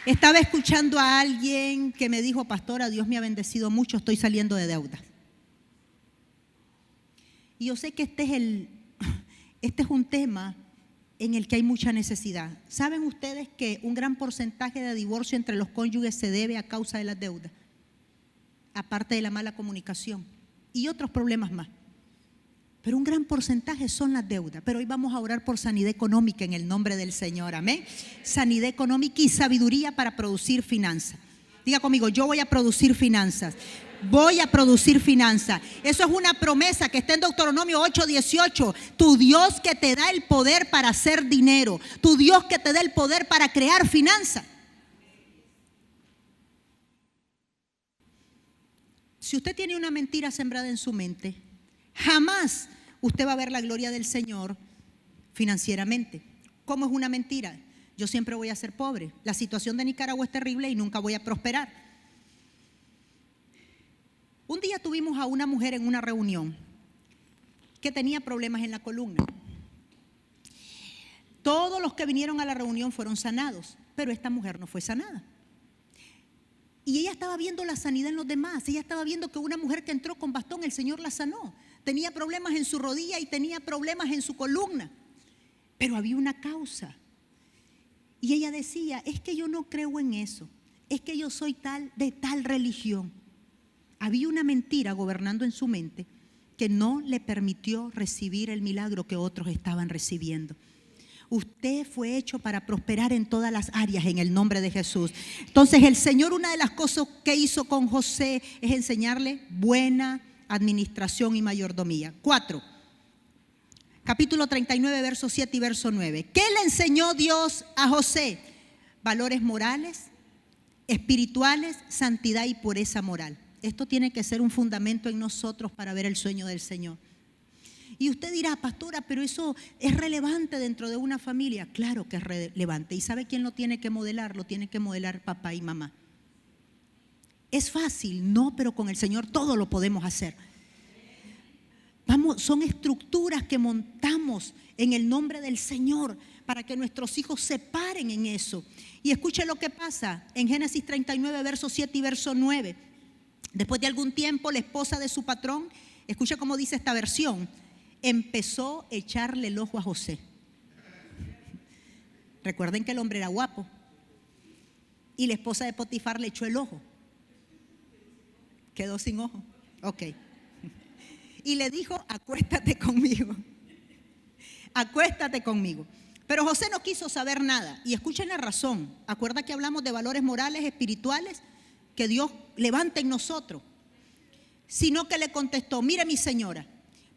Estaba escuchando a alguien que me dijo, pastora, Dios me ha bendecido mucho, estoy saliendo de deudas. Y yo sé que este es un tema en el que hay mucha necesidad. ¿Saben ustedes que un gran porcentaje de divorcio entre los cónyuges se debe a causa de las deudas? Aparte de la mala comunicación y otros problemas más. Pero un gran porcentaje son las deudas. Pero hoy vamos a orar por sanidad económica en el nombre del Señor. Amén. Sanidad económica y sabiduría para producir finanzas. Diga conmigo, yo voy a producir finanzas. Voy a producir finanzas. Eso es una promesa que está en Deuteronomio 8:18. Tu Dios que te da el poder para hacer dinero. Tu Dios que te da el poder para crear finanzas. Si usted tiene una mentira sembrada en su mente, jamás usted va a ver la gloria del Señor financieramente. ¿Cómo es una mentira? Yo siempre voy a ser pobre. La situación de Nicaragua es terrible y nunca voy a prosperar. Un día tuvimos a una mujer en una reunión que tenía problemas en la columna. Todos los que vinieron a la reunión fueron sanados, pero esta mujer no fue sanada. Y ella estaba viendo la sanidad en los demás. Ella estaba viendo que una mujer que entró con bastón, el Señor la sanó. Tenía problemas en su rodilla y tenía problemas en su columna. Pero había una causa. Y ella decía, es que yo no creo en eso. Es que yo soy de tal religión. Había una mentira gobernando en su mente que no le permitió recibir el milagro que otros estaban recibiendo. Usted fue hecho para prosperar en todas las áreas en el nombre de Jesús. Entonces el Señor, una de las cosas que hizo con José es enseñarle buena administración y mayordomía. 4. Capítulo 39, verso 7 y verso 9. ¿Qué le enseñó Dios a José? Valores morales, espirituales, santidad y pureza moral. Esto tiene que ser un fundamento en nosotros para ver el sueño del Señor. Y usted dirá, pastora, pero eso es relevante dentro de una familia. Claro que es relevante. ¿Y sabe quién lo tiene que modelar? Lo tiene que modelar papá y mamá. ¿Es fácil? No, pero con el Señor todo lo podemos hacer. son estructuras que montamos en el nombre del Señor para que nuestros hijos se paren en eso. Y escuche lo que pasa en Génesis 39, verso 7 y verso 9. Después de algún tiempo, la esposa de su patrón, escucha cómo dice esta versión, empezó a echarle el ojo a José. Recuerden que el hombre era guapo. Y la esposa de Potifar le echó el ojo. Quedó sin ojo. Ok. Y le dijo, acuéstate conmigo. Acuéstate conmigo. Pero José no quiso saber nada. Y escuchen la razón. Acuerda que hablamos de valores morales, espirituales, que Dios levanta en nosotros. Sino que le contestó, mire mi señora,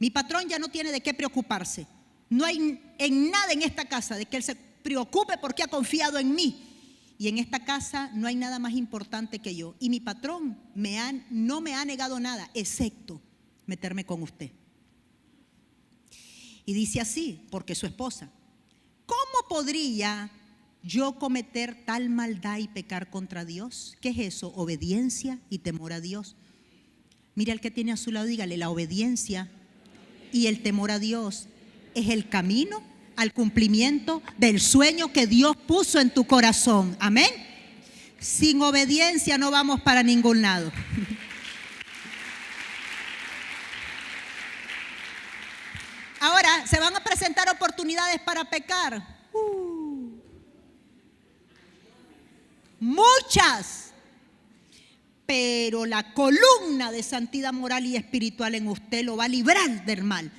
mi patrón ya no tiene de qué preocuparse. No hay en nada en esta casa de que él se preocupe porque ha confiado en mí. Y en esta casa no hay nada más importante que yo. Y mi patrón no me ha negado nada, excepto meterme con usted. Y dice así, porque su esposa, ¿cómo podría yo cometer tal maldad y pecar contra Dios? ¿Qué es eso? Obediencia y temor a Dios. Mira al que tiene a su lado, dígale, la obediencia y el temor a Dios es el camino al cumplimiento del sueño que Dios puso en tu corazón. Amén. Sin obediencia no vamos para ningún lado. Ahora, se van a presentar oportunidades para pecar. Muchas. Pero la columna de santidad moral y espiritual en usted lo va a librar del mal.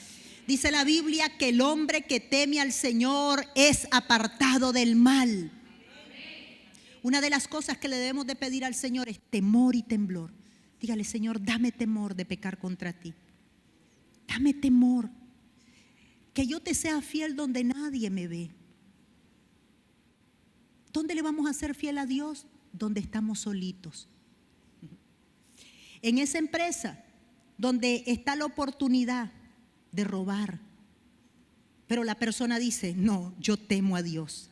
Dice la Biblia que el hombre que teme al Señor es apartado del mal. Una de las cosas que le debemos de pedir al Señor es temor y temblor. Dígale, Señor, dame temor de pecar contra ti. Dame temor. Que yo te sea fiel donde nadie me ve. ¿Dónde le vamos a ser fiel a Dios? Donde estamos solitos. En esa empresa donde está la oportunidad de robar, pero la persona dice, no, yo temo a Dios.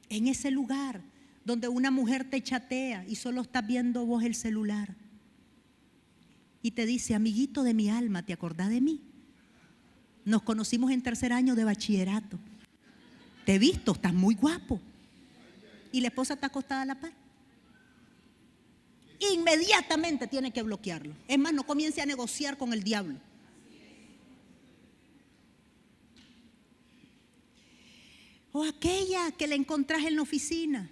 En ese lugar donde una mujer te chatea y solo estás viendo vos el celular y te dice, amiguito de mi alma, ¿te acordás de mí? Nos conocimos en 3er año de bachillerato. Te he visto, estás muy guapo. Y la esposa está acostada a la par. Inmediatamente tiene que bloquearlo. Es más, no comience a negociar con el diablo. O aquella que le encontrás en la oficina.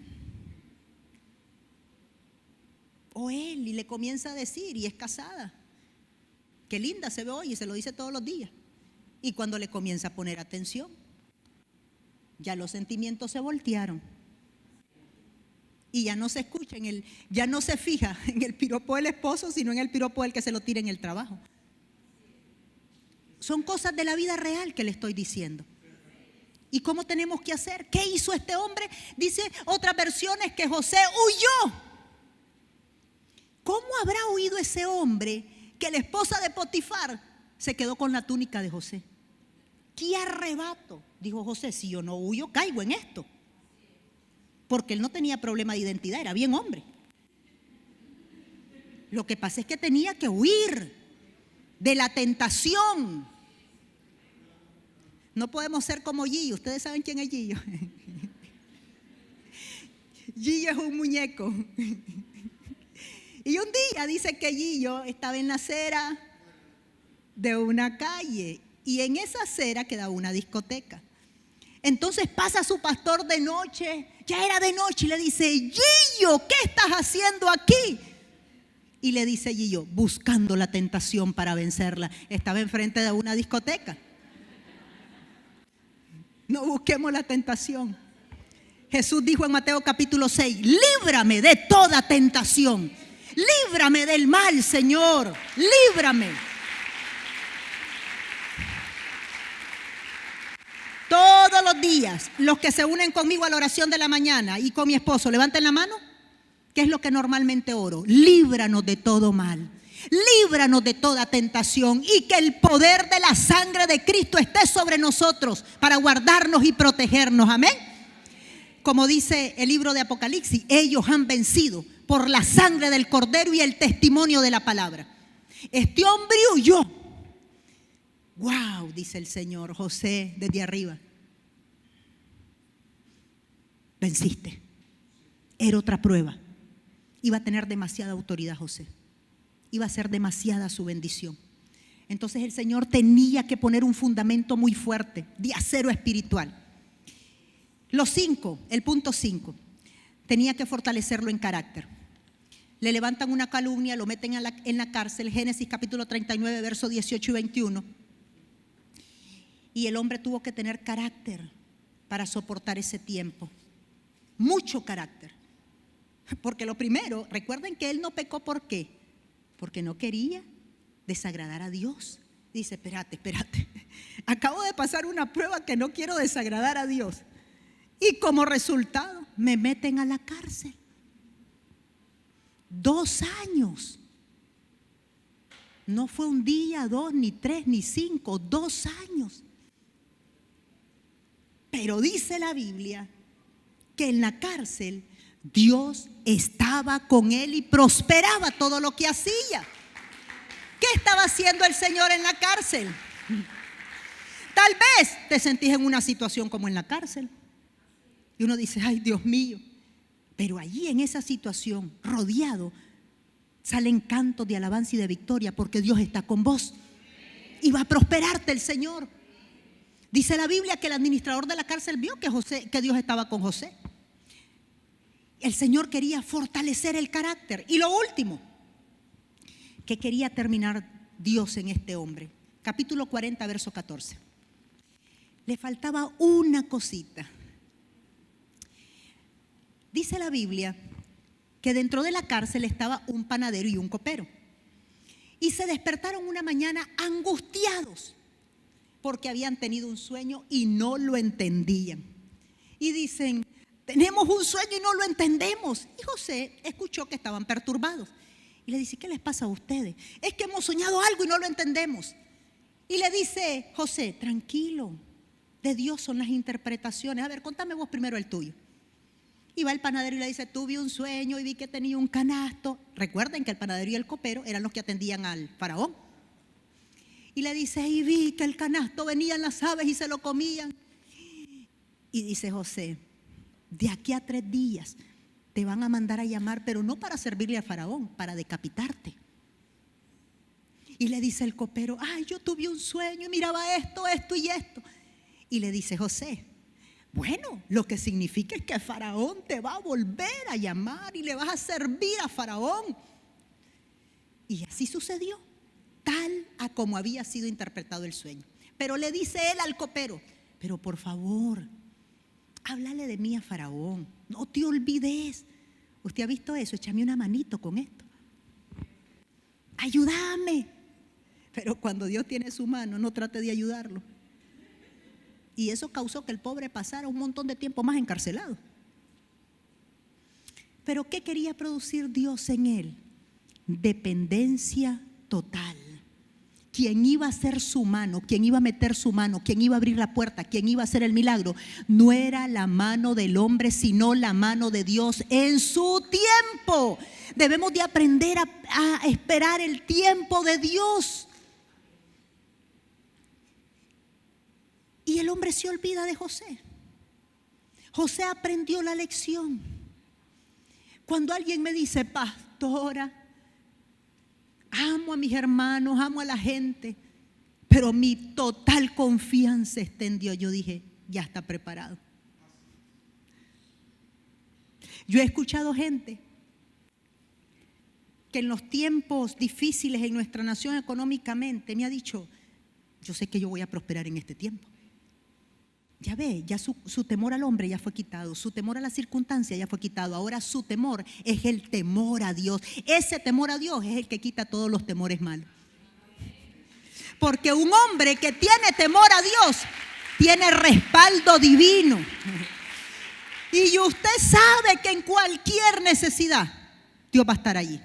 O él, y le comienza a decir, y es casada. Qué linda se ve hoy, y se lo dice todos los días. Y cuando le comienza a poner atención, ya los sentimientos se voltearon. Y ya no se escucha, ya no se fija en el piropo del esposo, sino en el piropo del que se lo tira en el trabajo. Son cosas de la vida real que le estoy diciendo. ¿Y cómo tenemos que hacer? ¿Qué hizo este hombre? Dice otras versiones que José huyó. ¿Cómo habrá huido ese hombre que la esposa de Potifar se quedó con la túnica de José? ¿Qué arrebato? Dijo José, si yo no huyo, caigo en esto. Porque él no tenía problema de identidad, era bien hombre. Lo que pasa es que tenía que huir de la tentación. No podemos ser como Gillo. Ustedes saben quién es Gillo. Gillo es un muñeco. Y un día dice que Gillo estaba en la acera de una calle y en esa acera quedaba una discoteca. Entonces pasa su pastor de noche, ya era de noche, y le dice, Gillo, ¿qué estás haciendo aquí? Y le dice Gillo, buscando la tentación para vencerla. Estaba enfrente de una discoteca. No busquemos la tentación. Jesús dijo en Mateo capítulo 6, líbrame de toda tentación. Líbrame del mal, Señor, líbrame. Todos los días, los que se unen conmigo a la oración de la mañana y con mi esposo, levanten la mano. ¿Qué es lo que normalmente oro? Líbranos de todo mal. Líbranos de toda tentación y que el poder de la sangre de Cristo esté sobre nosotros para guardarnos y protegernos. Amén. Como dice el libro de Apocalipsis, ellos han vencido por la sangre del Cordero y el testimonio de la palabra. Este hombre huyó. Wow, dice el Señor. José, desde arriba, venciste. Era otra prueba. Iba a tener demasiada autoridad José. Iba a ser demasiada su bendición. Entonces el Señor tenía que poner un fundamento muy fuerte de acero espiritual. El punto 5, tenía que fortalecerlo en carácter. Le levantan una calumnia, lo meten en la cárcel, Génesis capítulo 39, versos 18 y 21. Y el hombre tuvo que tener carácter para soportar ese tiempo. Mucho carácter. Porque lo primero, recuerden que él no pecó, ¿por qué? Porque no quería desagradar a Dios. Dice, espérate, acabo de pasar una prueba que no quiero desagradar a Dios. Y como resultado, me meten a la cárcel. 2 años. No fue un día, 2, ni 3, ni 5, 2 años. Pero dice la Biblia que en la cárcel Dios estaba con él y prosperaba todo lo que hacía. ¿Qué estaba haciendo el Señor en la cárcel? Tal vez te sentís en una situación como en la cárcel. Y uno dice, ay Dios mío. Pero allí en esa situación, rodeado, salen cantos de alabanza y de victoria porque Dios está con vos. Y va a prosperarte el Señor. Dice la Biblia que el administrador de la cárcel vio que Dios estaba con José. El Señor quería fortalecer el carácter. Y lo último que quería terminar Dios en este hombre, capítulo 40, verso 14. Le faltaba una cosita. Dice la Biblia que dentro de la cárcel estaba un panadero y un copero. Y se despertaron una mañana angustiados porque habían tenido un sueño y no lo entendían. Y dicen, tenemos un sueño y no lo entendemos. Y José escuchó que estaban perturbados. Y le dice, ¿qué les pasa a ustedes? Es que hemos soñado algo y no lo entendemos. Y le dice José, tranquilo, de Dios son las interpretaciones. A ver, contame vos primero el tuyo. Y va el panadero y le dice, tuve un sueño y vi que tenía un canasto. Recuerden que el panadero y el copero eran los que atendían al faraón. Y le dice, y vi que el canasto venían las aves y se lo comían. Y dice José, de aquí a 3 días te van a mandar a llamar, pero no para servirle al faraón, para decapitarte. Y le dice el copero, ay, yo tuve un sueño y miraba esto, esto y esto. Y le dice José, bueno, lo que significa es que el faraón te va a volver a llamar y le vas a servir a faraón. Y así sucedió, tal a como había sido interpretado el sueño. Pero le dice él al copero, pero por favor, háblale de mí a faraón, no te olvides. ¿Usted ha visto eso? Échame una manito con esto. Ayúdame. Pero cuando Dios tiene su mano, no trate de ayudarlo. Y eso causó que el pobre pasara un montón de tiempo más encarcelado. Pero ¿qué quería producir Dios en él? Dependencia total. Quien iba a ser su mano, quien iba a meter su mano, quien iba a abrir la puerta, quien iba a hacer el milagro, no era la mano del hombre, sino la mano de Dios en su tiempo. Debemos de aprender a esperar el tiempo de Dios. Y el hombre se olvida de José. José aprendió la lección. Cuando alguien me dice, pastora, amo a mis hermanos, amo a la gente, pero mi total confianza está en Dios, yo dije, ya está preparado. Yo he escuchado gente que en los tiempos difíciles en nuestra nación económicamente me ha dicho, yo sé que yo voy a prosperar en este tiempo. Ya ve, ya su temor al hombre ya fue quitado, su temor a la circunstancia ya fue quitado. Ahora su temor es el temor a Dios. Ese temor a Dios es el que quita todos los temores malos. Porque un hombre que tiene temor a Dios tiene respaldo divino. Y usted sabe que en cualquier necesidad Dios va a estar allí.